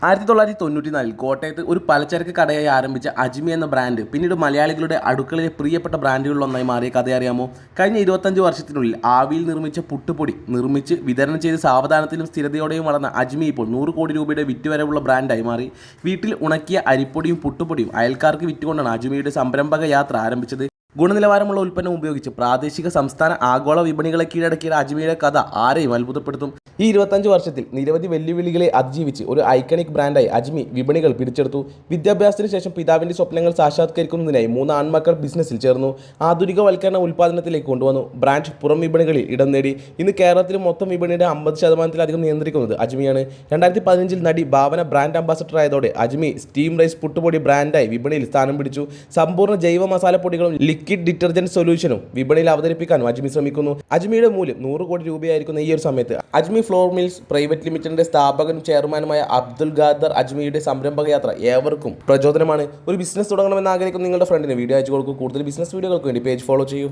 1994 കോട്ടയത്ത് ഒരു പലചരക്ക് കടയായി ആരംഭിച്ച അജ്മി എന്ന ബ്രാൻഡ് പിന്നീട് മലയാളികളുടെ അടുക്കളയിലെ പ്രിയപ്പെട്ട ബ്രാൻഡുകളിലൊന്നായി മാറിയ കഥ അറിയാമോ? കഴിഞ്ഞ 25 വർഷത്തിനുള്ളിൽ ആവിയിൽ നിർമ്മിച്ച പുട്ടുപൊടി നിർമ്മിച്ച് വിതരണം ചെയ്ത് സാവധാനത്തിലും സ്ഥിരതയോടെയും വളർന്ന അജ്മി ഇപ്പോൾ 100 കോടി രൂപയുടെ വിറ്റുവരവുള്ള ബ്രാൻഡായി മാറി. വീട്ടിൽ ഉണക്കിയ അരിപ്പൊടിയും പുട്ടുപൊടിയും അയൽക്കാർക്ക് വിറ്റുകൊണ്ടാണ് അജ്മിയുടെ സംരംഭക യാത്ര ആരംഭിച്ചത്. ഗുണനിലവാരമുള്ള ഉൽപ്പന്നം ഉപയോഗിച്ച് പ്രാദേശിക, സംസ്ഥാന, ആഗോള വിപണികളെ കീഴടക്കിയ അജ്മിയുടെ കഥ ആരെയും അത്ഭുതപ്പെടുത്തും. ഈ 25 വർഷത്തിൽ നിരവധി വെല്ലുവിളികളെ അതിജീവിച്ച് ഒരു ഐക്കണിക് ബ്രാൻഡായി അജ്മി വിപണികൾ പിടിച്ചെടുത്തു. വിദ്യാഭ്യാസത്തിന് ശേഷം പിതാവിൻ്റെ സ്വപ്നങ്ങൾ സാക്ഷാത്കരിക്കുന്നതിനായി 3 ആൺമക്കൾ ബിസിനസ്സിൽ ചേർന്നു. ആധുനികവൽക്കരണ ഉൽപ്പാദനത്തിലേക്ക് കൊണ്ടുവന്നു. ബ്രാൻഡ് പുറം വിപണികളിൽ ഇടം നേടി. ഇന്ന് കേരളത്തിൽ മൊത്തം വിപണിയുടെ 50% നിയന്ത്രിക്കുന്നത് അജ്മിയാണ്. 2015 നടി ഭാവന ബ്രാൻഡ് അംബാസഡർ ആയതോടെ അജ്മി സ്റ്റീം റൈസ് പുട്ടുപൊടി ബ്രാൻഡായി വിപണിയിൽ സ്ഥാനം പിടിച്ചു. സമ്പൂർണ്ണ ജൈവ മസാലപ്പൊടികളും ലിക്വിഡ് ഡിറ്റർജന്റ് സൊല്യൂഷനും വിപണിയിൽ അവതരിപ്പിക്കാനും അജ്മി ശ്രമിക്കുന്നു. അജ്മിയുടെ മൂല്യം 100 കോടി രൂപയായിരിക്കുന്ന ഈ ഒരു സമയത്ത് അജ്മി ഫ്ലോർ മിൽസ് പ്രൈവറ്റ് ലിമിറ്റഡിന്റെ സ്ഥാപകനും ചെയർമാനുമായ അബ്ദുൽ ഖാദർ അജ്മിയുടെ സംരംഭക യാത്ര ഏവർക്കും പ്രചോദനമാണ്. ഒരു ബിസിനസ് തുടങ്ങണമെന്ന് ആഗ്രഹിക്കുന്ന നിങ്ങളുടെ ഫ്രണ്ടിന് വീഡിയോ അയച്ചു കൊടുക്കും. കൂടുതൽ ബിസിനസ് വീഡിയോകൾക്ക് വേണ്ടി പേജ് ഫോളോ ചെയ്യൂ.